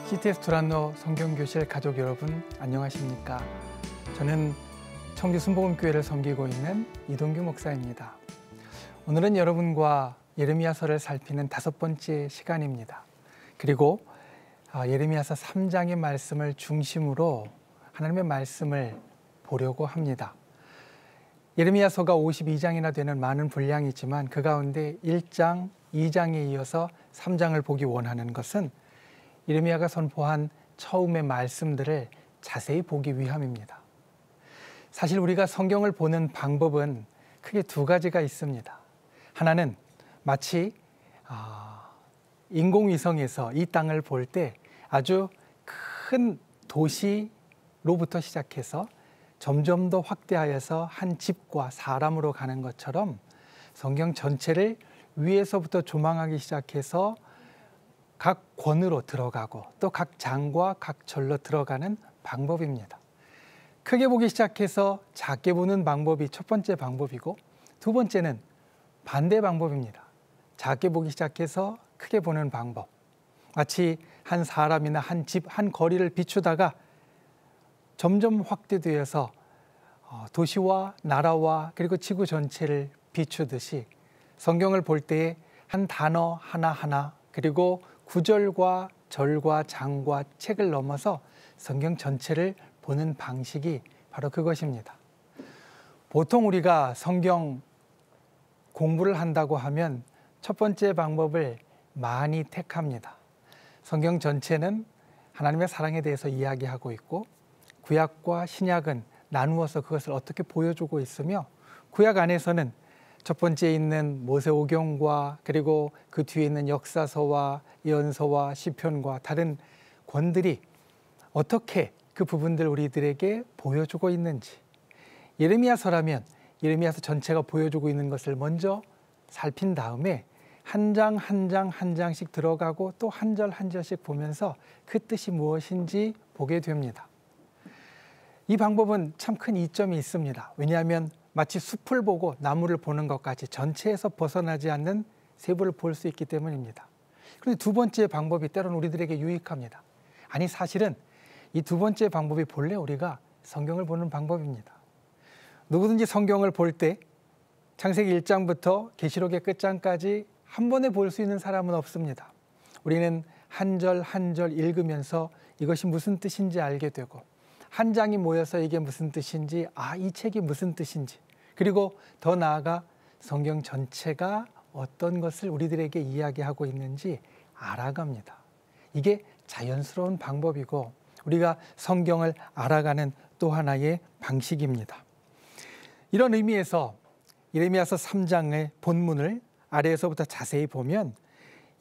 CTS 두란노 성경교실 가족 여러분 안녕하십니까? 저는 청주 순복음교회를 섬기고 있는 이동규 목사입니다. 오늘은 여러분과 예레미야서를 살피는 5번째 시간입니다. 그리고 예레미야서 3장의 말씀을 중심으로 하나님의 말씀을 보려고 합니다. 예레미야서가 52장이나 되는 많은 분량이지만 그 가운데 1장, 2장에 이어서 3장을 보기 원하는 것은 예레미야가 선포한 처음의 말씀들을 자세히 보기 위함입니다. 사실 우리가 성경을 보는 방법은 크게 두 가지가 있습니다. 하나는 마치 인공위성에서 이 땅을 볼 때 아주 큰 도시로부터 시작해서 점점 더 확대하여서 한 집과 사람으로 가는 것처럼 성경 전체를 위에서부터 조망하기 시작해서 각 권으로 들어가고 또 각 장과 각 절로 들어가는 방법입니다. 크게 보기 시작해서 작게 보는 방법이 첫 번째 방법이고, 두 번째는 반대 방법입니다. 작게 보기 시작해서 크게 보는 방법. 마치 한 사람이나 한 집, 한 거리를 비추다가 점점 확대되어서 도시와 나라와 그리고 지구 전체를 비추듯이 성경을 볼 때에 한 단어 하나하나 그리고 구절과 절과 장과 책을 넘어서 성경 전체를 보는 방식이 바로 그것입니다. 보통 우리가 성경 공부를 한다고 하면 첫 번째 방법을 많이 택합니다. 성경 전체는 하나님의 사랑에 대해서 이야기하고 있고, 구약과 신약은 나누어서 그것을 어떻게 보여주고 있으며, 구약 안에서는 첫 번째 있는 모세오경과 그리고 그 뒤에 있는 역사서와 예언서와 시편과 다른 권들이 어떻게 그 부분들 우리들에게 보여주고 있는지, 예레미야서라면 예레미야서 전체가 보여주고 있는 것을 먼저 살핀 다음에 한 장 한 장 한 장씩 들어가고 또 한 절 한 절씩 보면서 그 뜻이 무엇인지 보게 됩니다. 이 방법은 참 큰 이점이 있습니다. 왜냐하면 마치 숲을 보고 나무를 보는 것 같이 전체에서 벗어나지 않는 세부를 볼 수 있기 때문입니다. 그런데 두 번째 방법이 때로는 우리들에게 유익합니다. 아니, 사실은 이 두 번째 방법이 본래 우리가 성경을 보는 방법입니다. 누구든지 성경을 볼 때 창세기 1장부터 계시록의 끝장까지 한 번에 볼 수 있는 사람은 없습니다. 우리는 한 절 한 절 읽으면서 이것이 무슨 뜻인지 알게 되고, 한 장이 모여서 이게 무슨 뜻인지, 이 책이 무슨 뜻인지, 그리고 더 나아가 성경 전체가 어떤 것을 우리들에게 이야기하고 있는지 알아갑니다. 이게 자연스러운 방법이고 우리가 성경을 알아가는 또 하나의 방식입니다. 이런 의미에서 예레미야서 3장의 본문을 아래에서부터 자세히 보면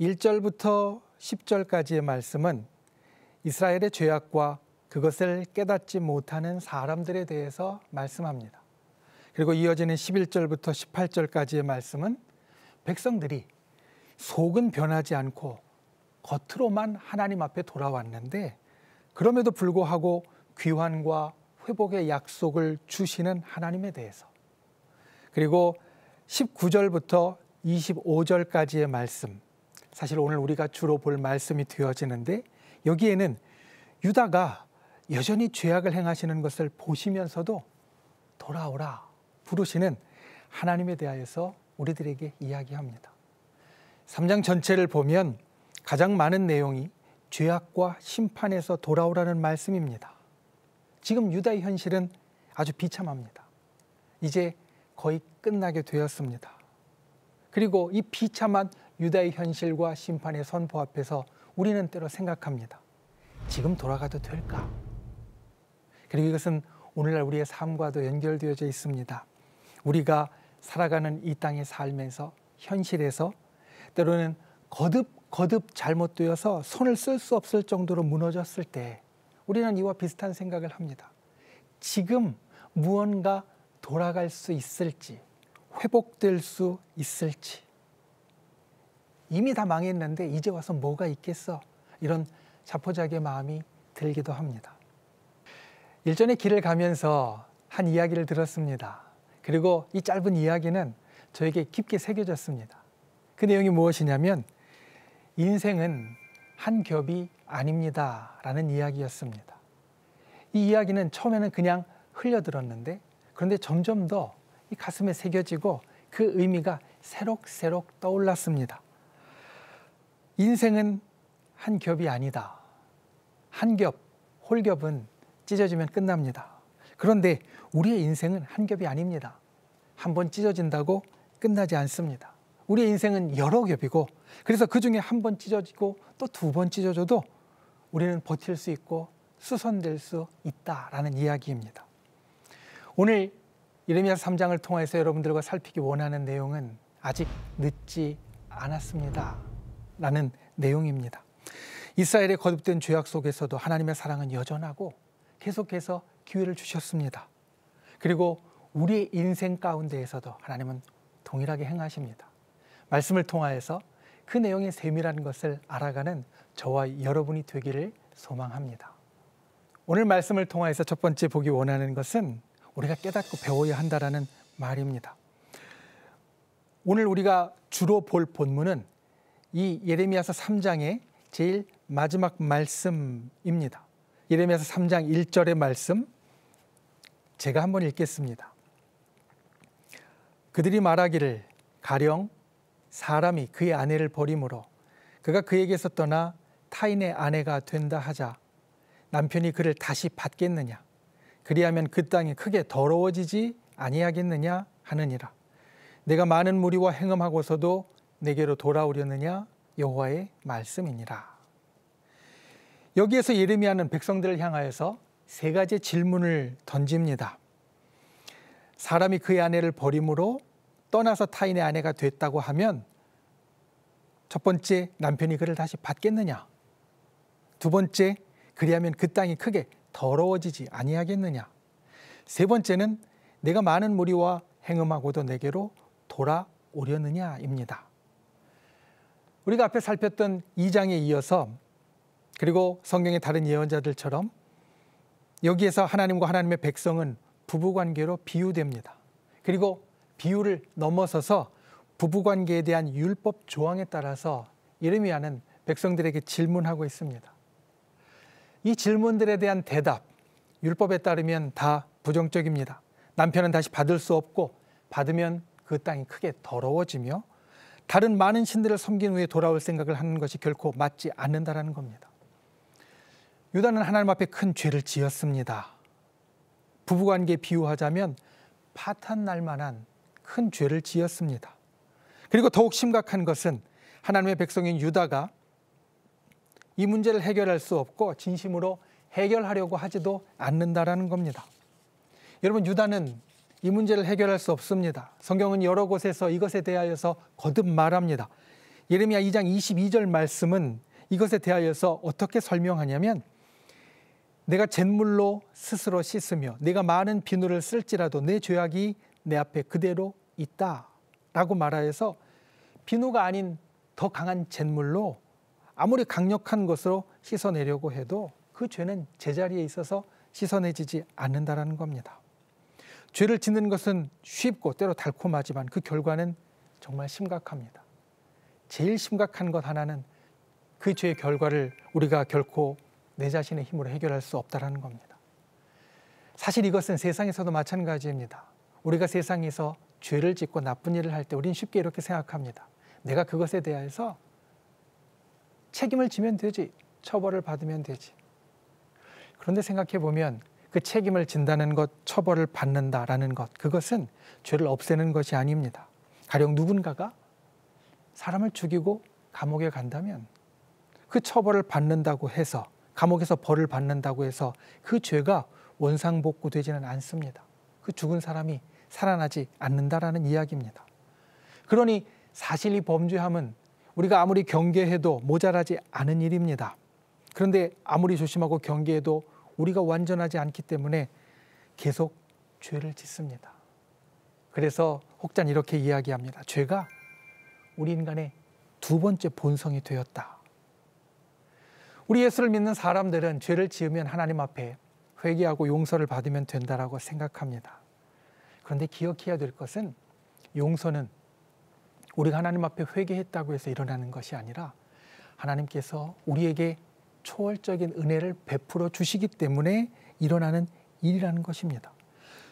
1절부터 10절까지의 말씀은 이스라엘의 죄악과 그것을 깨닫지 못하는 사람들에 대해서 말씀합니다. 그리고 이어지는 11절부터 18절까지의 말씀은 백성들이 속은 변하지 않고 겉으로만 하나님 앞에 돌아왔는데 그럼에도 불구하고 귀환과 회복의 약속을 주시는 하나님에 대해서, 그리고 19절부터 25절까지의 말씀, 사실 오늘 우리가 주로 볼 말씀이 되어지는데 여기에는 유다가 여전히 죄악을 행하시는 것을 보시면서도 돌아오라 부르시는 하나님에 대하여서 우리들에게 이야기합니다. 3장 전체를 보면 가장 많은 내용이 죄악과 심판에서 돌아오라는 말씀입니다. 지금 유다의 현실은 아주 비참합니다. 이제 거의 끝나게 되었습니다. 그리고 이 비참한 유다의 현실과 심판의 선포 앞에서 우리는 때로 생각합니다. 지금 돌아가도 될까? 그리고 이것은 오늘날 우리의 삶과도 연결되어져 있습니다. 우리가 살아가는 이 땅의 삶에서, 현실에서 때로는 거듭 잘못되어서 손을 쓸 수 없을 정도로 무너졌을 때 우리는 이와 비슷한 생각을 합니다. 지금 무언가 돌아갈 수 있을지, 회복될 수 있을지, 이미 다 망했는데 이제 와서 뭐가 있겠어? 이런 자포자기의 마음이 들기도 합니다. 일전에 길을 가면서 한 이야기를 들었습니다. 그리고 이 짧은 이야기는 저에게 깊게 새겨졌습니다. 그 내용이 무엇이냐면, 인생은 한 겹이 아닙니다 라는 이야기였습니다. 이 이야기는 처음에는 그냥 흘려들었는데 그런데 점점 더 이 가슴에 새겨지고 그 의미가 새록새록 떠올랐습니다. 인생은 한 겹이 아니다. 한 겹, 홀겹은 찢어지면 끝납니다. 그런데 우리의 인생은 한 겹이 아닙니다. 한 번 찢어진다고 끝나지 않습니다. 우리의 인생은 여러 겹이고 그래서 그중에 한 번 찢어지고 또 두 번 찢어져도 우리는 버틸 수 있고 수선될 수 있다라는 이야기입니다. 오늘 예레미야서 3장을 통해서 여러분들과 살피기 원하는 내용은 아직 늦지 않았습니다 라는 내용입니다. 이스라엘의 거듭된 죄악 속에서도 하나님의 사랑은 여전하고 계속해서 기회를 주셨습니다. 그리고 우리의 인생 가운데에서도 하나님은 동일하게 행하십니다. 말씀을 통하여서 그 내용의 세밀한 것을 알아가는 저와 여러분이 되기를 소망합니다. 오늘 말씀을 통하여서 첫 번째 보기 원하는 것은 우리가 깨닫고 배워야 한다라는 말입니다. 오늘 우리가 주로 볼 본문은 이 예레미야서 3장의 제일 마지막 말씀입니다. 예레미야서 3장 1절의 말씀 제가 한번 읽겠습니다. 그들이 말하기를 가령 사람이 그의 아내를 버림으로 그가 그에게서 떠나 타인의 아내가 된다 하자 남편이 그를 다시 받겠느냐 그리하면 그 땅이 크게 더러워지지 아니하겠느냐 하느니라. 내가 많은 무리와 행음하고서도 내게로 돌아오려느냐 여호와의 말씀이니라. 여기에서 예레미야는 백성들을 향하여서 세 가지 질문을 던집니다. 사람이 그의 아내를 버림으로 떠나서 타인의 아내가 됐다고 하면 첫 번째, 남편이 그를 다시 받겠느냐? 두 번째, 그리하면 그 땅이 크게 더러워지지 아니하겠느냐? 세 번째는 내가 많은 무리와 행음하고도 내게로 돌아오려느냐입니다. 우리가 앞에 살폈던 2장에 이어서 그리고 성경의 다른 예언자들처럼 여기에서 하나님과 하나님의 백성은 부부관계로 비유됩니다. 그리고 비유를 넘어서서 부부관계에 대한 율법 조항에 따라서 예레미야는 백성들에게 질문하고 있습니다. 이 질문들에 대한 대답, 율법에 따르면 다 부정적입니다. 남편은 다시 받을 수 없고 받으면 그 땅이 크게 더러워지며 다른 많은 신들을 섬긴 후에 돌아올 생각을 하는 것이 결코 맞지 않는다라는 겁니다. 유다는 하나님 앞에 큰 죄를 지었습니다. 부부관계에 비유하자면 파탄날 만한 큰 죄를 지었습니다. 그리고 더욱 심각한 것은 하나님의 백성인 유다가 이 문제를 해결할 수 없고 진심으로 해결하려고 하지도 않는다라는 겁니다. 여러분, 유다는 이 문제를 해결할 수 없습니다. 성경은 여러 곳에서 이것에 대하여서 거듭 말합니다. 예레미야 2장 22절 말씀은 이것에 대하여서 어떻게 설명하냐면 내가 잿물로 스스로 씻으며 내가 많은 비누를 쓸지라도 내 죄악이 내 앞에 그대로 있다라고 말하여서 비누가 아닌 더 강한 잿물로 아무리 강력한 것으로 씻어내려고 해도 그 죄는 제자리에 있어서 씻어내지지 않는다라는 겁니다. 죄를 짓는 것은 쉽고 때로 달콤하지만 그 결과는 정말 심각합니다. 제일 심각한 것 하나는 그 죄의 결과를 우리가 결코 내 자신의 힘으로 해결할 수 없다는 겁니다. 사실 이것은 세상에서도 마찬가지입니다. 우리가 세상에서 죄를 짓고 나쁜 일을 할 때 우리는 쉽게 이렇게 생각합니다. 내가 그것에 대해서 책임을 지면 되지, 처벌을 받으면 되지. 그런데 생각해 보면 그 책임을 진다는 것, 처벌을 받는다라는 것, 그것은 죄를 없애는 것이 아닙니다. 가령 누군가가 사람을 죽이고 감옥에 간다면 그 처벌을 받는다고 해서, 감옥에서 벌을 받는다고 해서 그 죄가 원상복구되지는 않습니다. 그 죽은 사람이 살아나지 않는다라는 이야기입니다. 그러니 사실 이 범죄함은 우리가 아무리 경계해도 모자라지 않은 일입니다. 그런데 아무리 조심하고 경계해도 우리가 완전하지 않기 때문에 계속 죄를 짓습니다. 그래서 혹자는 이렇게 이야기합니다. 죄가 우리 인간의 두 번째 본성이 되었다. 우리 예수를 믿는 사람들은 죄를 지으면 하나님 앞에 회개하고 용서를 받으면 된다라고 생각합니다. 그런데 기억해야 될 것은 용서는 우리가 하나님 앞에 회개했다고 해서 일어나는 것이 아니라 하나님께서 우리에게 초월적인 은혜를 베풀어 주시기 때문에 일어나는 일이라는 것입니다.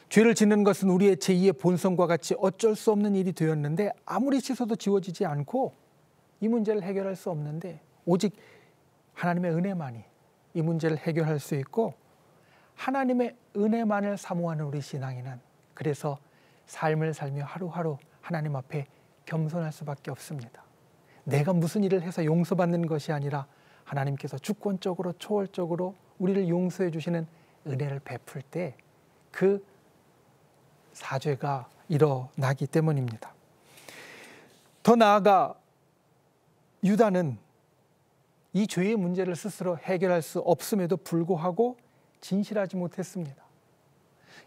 죄를 짓는 것은 우리의 제2의 본성과 같이 어쩔 수 없는 일이 되었는데 아무리 씻어도 지워지지 않고 이 문제를 해결할 수 없는데 오직 하나님의 은혜만이 이 문제를 해결할 수 있고 하나님의 은혜만을 사모하는 우리 신앙인은 그래서 삶을 살며 하루하루 하나님 앞에 겸손할 수밖에 없습니다. 내가 무슨 일을 해서 용서받는 것이 아니라 하나님께서 주권적으로 초월적으로 우리를 용서해 주시는 은혜를 베풀 때 그 사죄가 일어나기 때문입니다. 더 나아가 유다는 이 죄의 문제를 스스로 해결할 수 없음에도 불구하고 진실하지 못했습니다.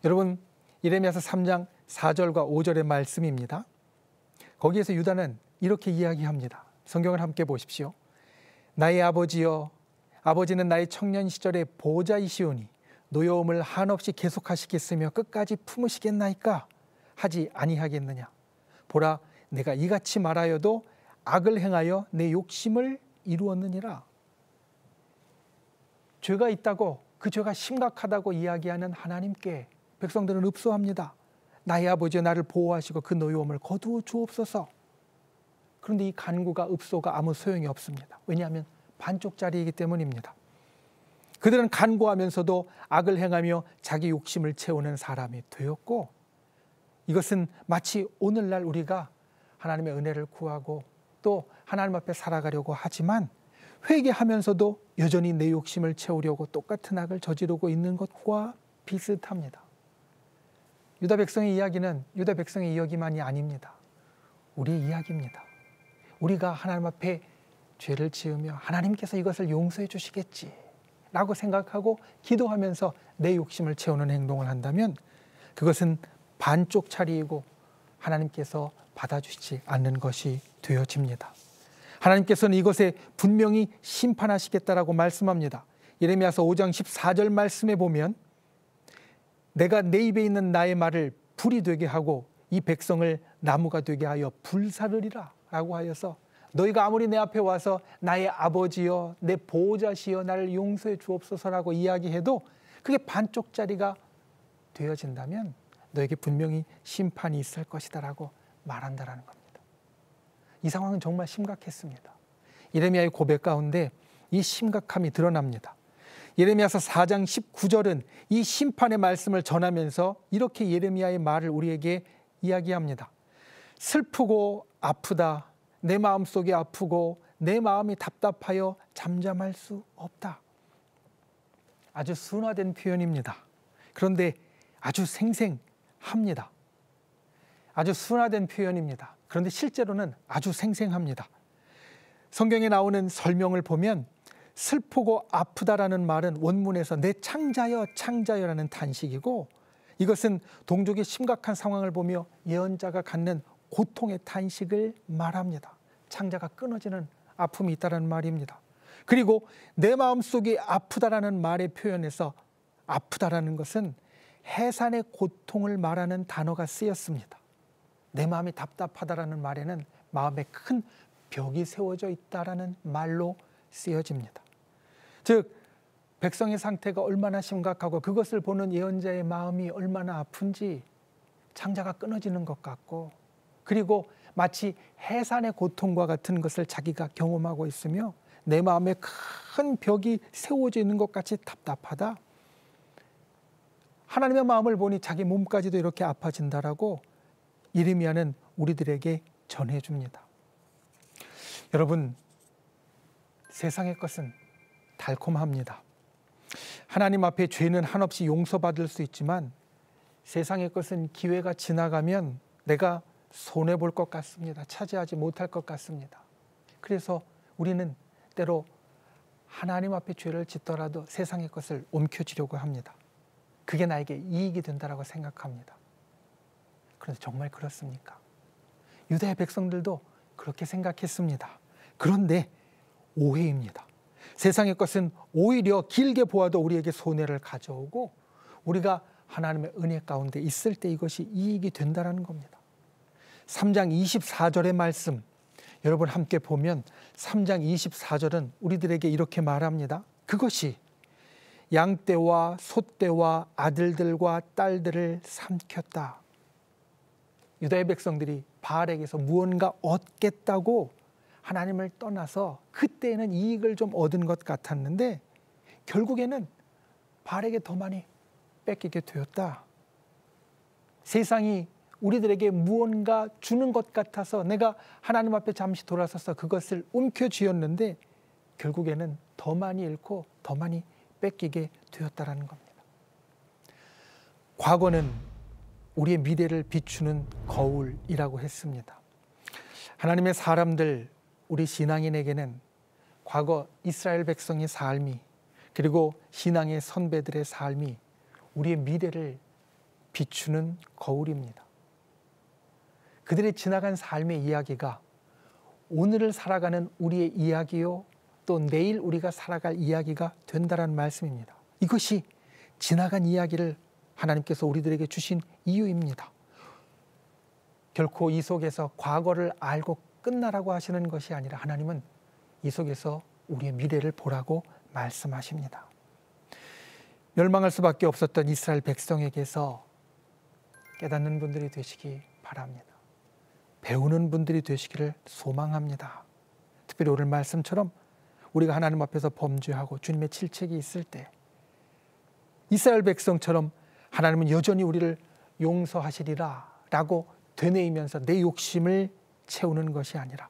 여러분, 예레미야서 3장 4절과 5절의 말씀입니다. 거기에서 유다는 이렇게 이야기합니다. 성경을 함께 보십시오. 나의 아버지여, 아버지는 나의 청년 시절의 보호자이시오니 노여움을 한없이 계속하시겠으며 끝까지 품으시겠나이까? 하지 아니하겠느냐? 보라, 내가 이같이 말하여도 악을 행하여 내 욕심을 이루었느니라. 죄가 있다고 그 죄가 심각하다고 이야기하는 하나님께 백성들은 읍소합니다. 나의 아버지여, 나를 보호하시고 그 노여움을 거두어 주옵소서. 그런데 이 간구가 읍소가 아무 소용이 없습니다. 왜냐하면 반쪽짜리이기 때문입니다. 그들은 간구하면서도 악을 행하며 자기 욕심을 채우는 사람이 되었고, 이것은 마치 오늘날 우리가 하나님의 은혜를 구하고 또 하나님 앞에 살아가려고 하지만 회개하면서도 여전히 내 욕심을 채우려고 똑같은 악을 저지르고 있는 것과 비슷합니다. 유다 백성의 이야기는 유다 백성의 이야기만이 아닙니다. 우리의 이야기입니다. 우리가 하나님 앞에 죄를 지으며 하나님께서 이것을 용서해 주시겠지 라고 생각하고 기도하면서 내 욕심을 채우는 행동을 한다면 그것은 반쪽짜리이고 하나님께서 받아주시지 않는 것이 되어집니다. 하나님께서는 이것에 분명히 심판하시겠다라고 말씀합니다. 예레미야서 5장 14절 말씀에 보면 내가 내 입에 있는 나의 말을 불이 되게 하고 이 백성을 나무가 되게 하여 불사르리라 라고 하여서 너희가 아무리 내 앞에 와서 나의 아버지여 내 보호자시여 나를 용서해 주옵소서라고 이야기해도 그게 반쪽짜리가 되어진다면 너에게 분명히 심판이 있을 것이다라고 말한다라는 겁니다. 이 상황은 정말 심각했습니다. 예레미야의 고백 가운데 이 심각함이 드러납니다. 예레미야서 4장 19절은 이 심판의 말씀을 전하면서 이렇게 예레미야의 말을 우리에게 이야기합니다. 슬프고 아프다. 내 마음속이 아프고 내 마음이 답답하여 잠잠할 수 없다. 아주 순화된 표현입니다. 그런데 아주 생생합니다. 아주 순화된 표현입니다. 그런데 실제로는 아주 생생합니다. 성경에 나오는 설명을 보면 슬프고 아프다라는 말은 원문에서 내 창자여 창자여라는 탄식이고 이것은 동족의 심각한 상황을 보며 예언자가 갖는 고통의 탄식을 말합니다. 창자가 끊어지는 아픔이 있다는 말입니다. 그리고 내 마음속이 아프다라는 말의 표현에서 아프다라는 것은 해산의 고통을 말하는 단어가 쓰였습니다. 내 마음이 답답하다라는 말에는 마음에 큰 벽이 세워져 있다라는 말로 쓰여집니다. 즉 백성의 상태가 얼마나 심각하고 그것을 보는 예언자의 마음이 얼마나 아픈지 창자가 끊어지는 것 같고 그리고 마치 해산의 고통과 같은 것을 자기가 경험하고 있으며 내 마음에 큰 벽이 세워져 있는 것 같이 답답하다. 하나님의 마음을 보니 자기 몸까지도 이렇게 아파진다라고 예레미야는 우리들에게 전해줍니다. 여러분, 세상의 것은 달콤합니다. 하나님 앞에 죄는 한없이 용서받을 수 있지만 세상의 것은 기회가 지나가면 내가 손해볼 것 같습니다. 차지하지 못할 것 같습니다. 그래서 우리는 때로 하나님 앞에 죄를 짓더라도 세상의 것을 옮겨주려고 합니다. 그게 나에게 이익이 된다고 생각합니다. 그런데 정말 그렇습니까? 유다의 백성들도 그렇게 생각했습니다. 그런데 오해입니다. 세상의 것은 오히려 길게 보아도 우리에게 손해를 가져오고 우리가 하나님의 은혜 가운데 있을 때 이것이 이익이 된다는 겁니다. 3장 24절의 말씀 여러분 함께 보면 3장 24절은 우리들에게 이렇게 말합니다. 그것이 양떼와 소떼와 아들들과 딸들을 삼켰다. 유다의 백성들이 바알에게서 무언가 얻겠다고 하나님을 떠나서 그때는 이익을 좀 얻은 것 같았는데 결국에는 바알에게 더 많이 뺏기게 되었다. 세상이 우리들에게 무언가 주는 것 같아서 내가 하나님 앞에 잠시 돌아서서 그것을 움켜쥐었는데 결국에는 더 많이 잃고 더 많이 뺏기게 되었다라는 겁니다. 과거는 우리의 미래를 비추는 거울이라고 했습니다. 하나님의 사람들, 우리 신앙인에게는 과거 이스라엘 백성의 삶이 그리고 신앙의 선배들의 삶이 우리의 미래를 비추는 거울입니다. 그들의 지나간 삶의 이야기가 오늘을 살아가는 우리의 이야기요, 또 내일 우리가 살아갈 이야기가 된다는 말씀입니다. 이것이 지나간 이야기를 하나님께서 우리들에게 주신 이유입니다. 결코 이 속에서 과거를 알고 끝나라고 하시는 것이 아니라 하나님은 이 속에서 우리의 미래를 보라고 말씀하십니다. 멸망할 수밖에 없었던 이스라엘 백성에게서 깨닫는 분들이 되시기 바랍니다. 배우는 분들이 되시기를 소망합니다. 특별히 오늘 말씀처럼 우리가 하나님 앞에서 범죄하고 주님의 질책이 있을 때 이스라엘 백성처럼 하나님은 여전히 우리를 용서하시리라 라고 되뇌이면서 내 욕심을 채우는 것이 아니라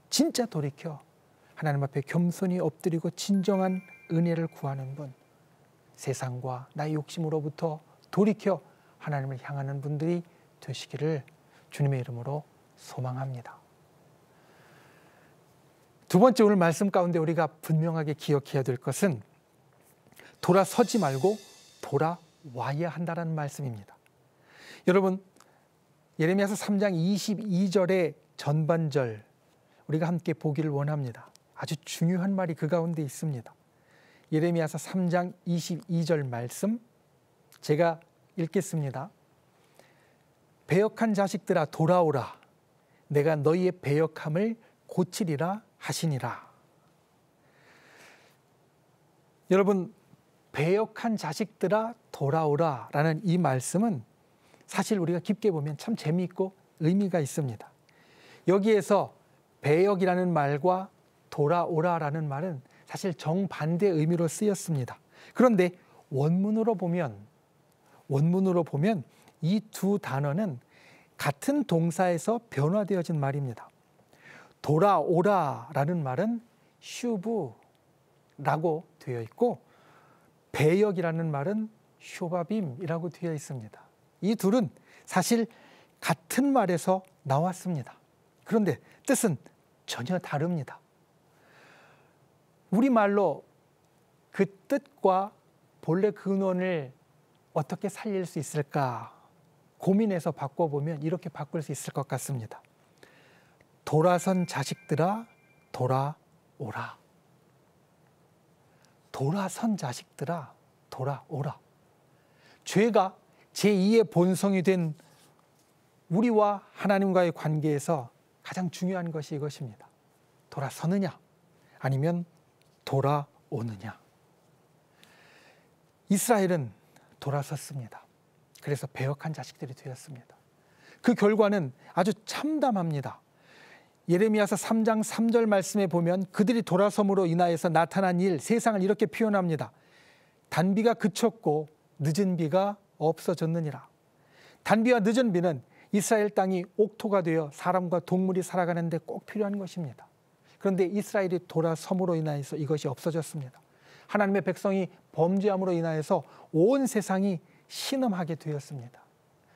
진짜 돌이켜 하나님 앞에 겸손히 엎드리고 진정한 은혜를 구하는 분, 세상과 나의 욕심으로부터 돌이켜 하나님을 향하는 분들이 되시기를 주님의 이름으로 소망합니다. 두 번째, 오늘 말씀 가운데 우리가 분명하게 기억해야 될 것은 돌아서지 말고 돌아와야 한다는 말씀입니다. 여러분, 예레미야서 3장 22절의 전반절 우리가 함께 보기를 원합니다. 아주 중요한 말이 그 가운데 있습니다. 예레미야서 3장 22절 말씀 제가 읽겠습니다. 배역한 자식들아 돌아오라. 내가 너희의 배역함을 고치리라 하시니라. 여러분, 배역한 자식들아 돌아오라 라는 이 말씀은 사실 우리가 깊게 보면 참 재미있고 의미가 있습니다. 여기에서 배역이라는 말과 돌아오라라는 말은 사실 정반대 의미로 쓰였습니다. 그런데 원문으로 보면 이 두 단어는 같은 동사에서 변화되어진 말입니다. 돌아오라라는 말은 슈브라고 되어 있고 배역이라는 말은 쇼바빔이라고 되어 있습니다. 이 둘은 사실 같은 말에서 나왔습니다. 그런데 뜻은 전혀 다릅니다. 우리말로 그 뜻과 본래 근원을 어떻게 살릴 수 있을까 고민해서 바꿔보면 이렇게 바꿀 수 있을 것 같습니다. 돌아선 자식들아 돌아오라. 돌아선 자식들아 돌아오라. 죄가 제2의 본성이 된 우리와 하나님과의 관계에서 가장 중요한 것이 이것입니다. 돌아서느냐 아니면 돌아오느냐. 이스라엘은 돌아섰습니다. 그래서 배역한 자식들이 되었습니다. 그 결과는 아주 참담합니다. 예레미야서 3장 3절 말씀에 보면 그들이 돌아섬으로 인하여서 나타난 일, 세상을 이렇게 표현합니다. 단비가 그쳤고 늦은 비가 없어졌느니라. 단비와 늦은 비는 이스라엘 땅이 옥토가 되어 사람과 동물이 살아가는데 꼭 필요한 것입니다. 그런데 이스라엘이 돌아섬으로 인하여서 이것이 없어졌습니다. 하나님의 백성이 범죄함으로 인하여서 온 세상이 신음하게 되었습니다.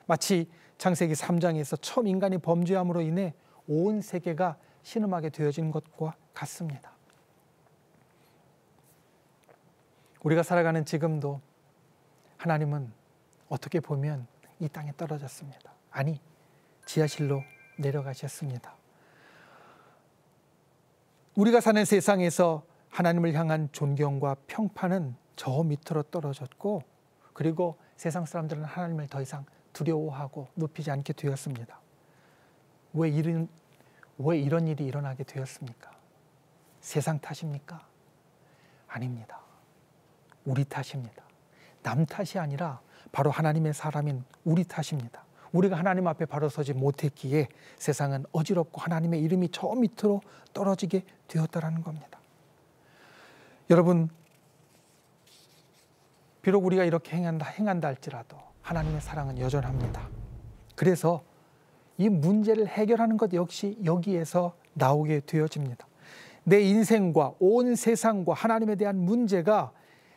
마치 창세기 3장에서 처음 인간이 범죄함으로 인해 온 세계가 신음하게 되어진 것과 같습니다. 우리가 살아가는 지금도 하나님은 어떻게 보면 이 땅에 떨어졌습니다. 아니, 지하실로 내려가셨습니다. 우리가 사는 세상에서 하나님을 향한 존경과 평판은 저 밑으로 떨어졌고, 그리고 세상 사람들은 하나님을 더 이상 두려워하고 높이지 않게 되었습니다. 왜 이런 일이 일어나게 되었습니까? 세상 탓입니까? 아닙니다. 우리 탓입니다. 남 탓이 아니라 바로 하나님의 사람인 우리 탓입니다. 우리가 하나님 앞에 바로 서지 못했기에 세상은 어지럽고 하나님의 이름이 저 밑으로 떨어지게 되었다라는 겁니다. 여러분, 비록 우리가 이렇게 행한다 할지라도 하나님의 사랑은 여전합니다. 그래서 이 문제를 해결하는 것 역시 여기에서 나오게 되어집니다. 내 인생과 온 세상과 하나님에 대한 문제가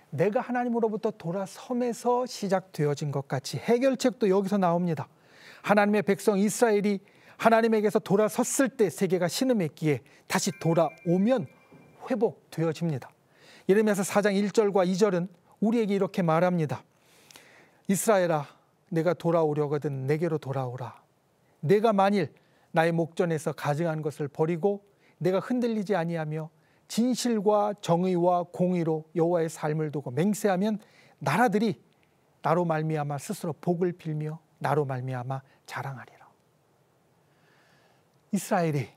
내가 하나님으로부터 돌아섬에서 시작되어진 것 같이 해결책도 여기서 나옵니다. 하나님의 백성 이스라엘이 하나님에게서 돌아섰을 때 세계가 신음했기에 다시 돌아오면 회복되어집니다. 예레미야서 4장 1절과 2절은 우리에게 이렇게 말합니다. 이스라엘아, 내가 돌아오려거든 내게로 돌아오라. 내가 만일 나의 목전에서 가증한 것을 버리고 내가 흔들리지 아니하며 진실과 정의와 공의로 여호와의 삶을 두고 맹세하면 나라들이 나로 말미암아 스스로 복을 빌며 나로 말미암아 자랑하리라. 이스라엘이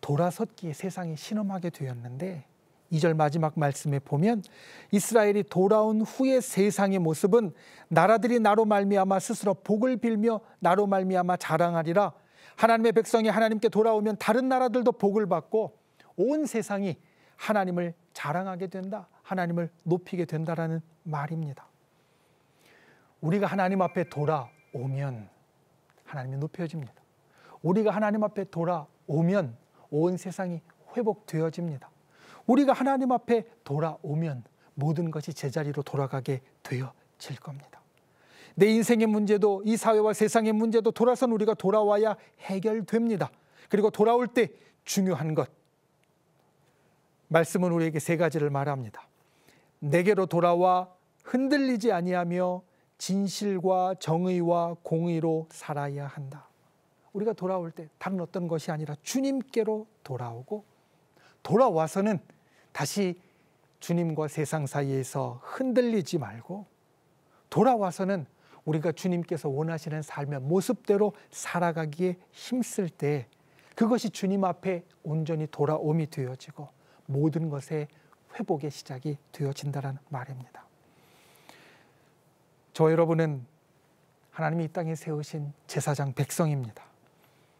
돌아섰기에 세상이 신음하게 되었는데 2절 마지막 말씀에 보면 이스라엘이 돌아온 후의 세상의 모습은 나라들이 나로 말미암아 스스로 복을 빌며 나로 말미암아 자랑하리라. 하나님의 백성이 하나님께 돌아오면 다른 나라들도 복을 받고 온 세상이 하나님을 자랑하게 된다. 하나님을 높이게 된다라는 말입니다. 우리가 하나님 앞에 돌아오면 하나님이 높여집니다. 우리가 하나님 앞에 돌아오면 온 세상이 회복되어집니다. 우리가 하나님 앞에 돌아오면 모든 것이 제자리로 돌아가게 되어질 겁니다. 내 인생의 문제도 이 사회와 세상의 문제도 돌아선 우리가 돌아와야 해결됩니다. 그리고 돌아올 때 중요한 것, 말씀은 우리에게 세 가지를 말합니다. 내게로 돌아와 흔들리지 아니하며 진실과 정의와 공의로 살아야 한다. 우리가 돌아올 때 다른 어떤 것이 아니라 주님께로 돌아오고 돌아와서는 다시 주님과 세상 사이에서 흔들리지 말고 돌아와서는 우리가 주님께서 원하시는 삶의 모습대로 살아가기에 힘쓸 때 그것이 주님 앞에 온전히 돌아옴이 되어지고 모든 것의 회복의 시작이 되어진다는 말입니다. 저 여러분은 하나님이 이 땅에 세우신 제사장 백성입니다.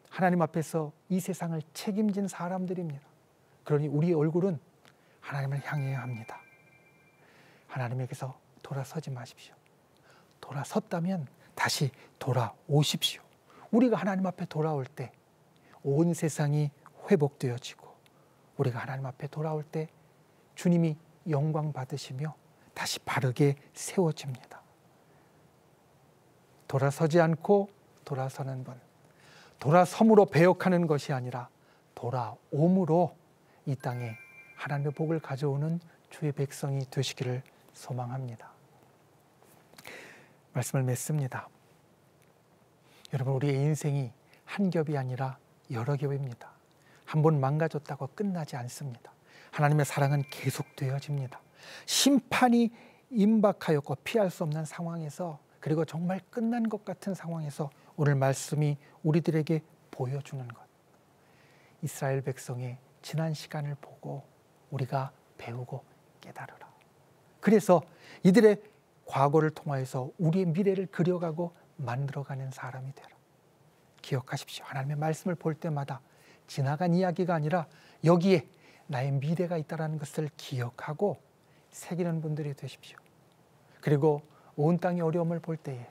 하나님 앞에서 이 세상을 책임진 사람들입니다. 그러니 우리의 얼굴은 하나님을 향해야 합니다. 하나님에게서 돌아서지 마십시오. 돌아섰다면 다시 돌아오십시오. 우리가 하나님 앞에 돌아올 때 온 세상이 회복되어지고 우리가 하나님 앞에 돌아올 때 주님이 영광 받으시며 다시 바르게 세워집니다. 돌아서지 않고 돌아서는 분, 돌아섬으로 배역하는 것이 아니라 돌아옴으로 이 땅에 하나님의 복을 가져오는 주의 백성이 되시기를 소망합니다. 말씀을 맺습니다. 여러분, 우리의 인생이 한 겹이 아니라 여러 겹입니다. 한 번 망가졌다고 끝나지 않습니다. 하나님의 사랑은 계속되어집니다. 심판이 임박하였고 피할 수 없는 상황에서, 그리고 정말 끝난 것 같은 상황에서 오늘 말씀이 우리들에게 보여주는 것, 이스라엘 백성의 지난 시간을 보고 우리가 배우고 깨달으라. 그래서 이들의 과거를 통하여서 우리의 미래를 그려가고 만들어가는 사람이 되라. 기억하십시오. 하나님의 말씀을 볼 때마다 지나간 이야기가 아니라 여기에 나의 미래가 있다는 것을 기억하고 새기는 분들이 되십시오. 그리고 온 땅의 어려움을 볼 때에,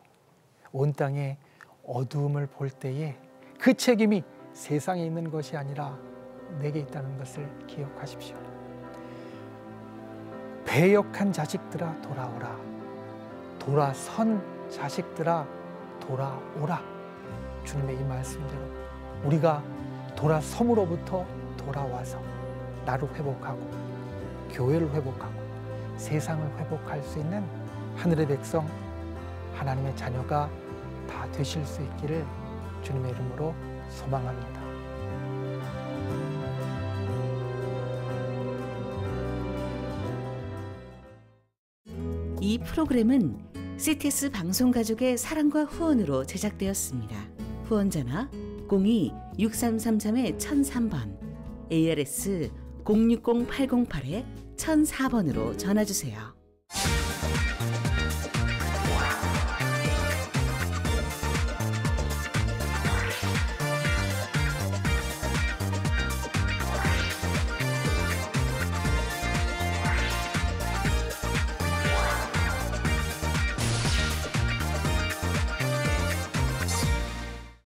온 땅의 어두움을 볼 때에 그 책임이 세상에 있는 것이 아니라 내게 있다는 것을 기억하십시오. 배역한 자식들아 돌아오라. 돌아선 자식들아 돌아오라. 주님의 이 말씀대로 우리가 돌아섬으로부터 돌아와서 나를 회복하고 교회를 회복하고 세상을 회복할 수 있는 하늘의 백성, 하나님의 자녀가 다 되실 수 있기를 주님의 이름으로 소망합니다. 이 프로그램은 CTS 방송가족의 사랑과 후원으로 제작되었습니다. 후원전화 02-6333-1003번, ARS 060-808-1004번으로 전화 주세요.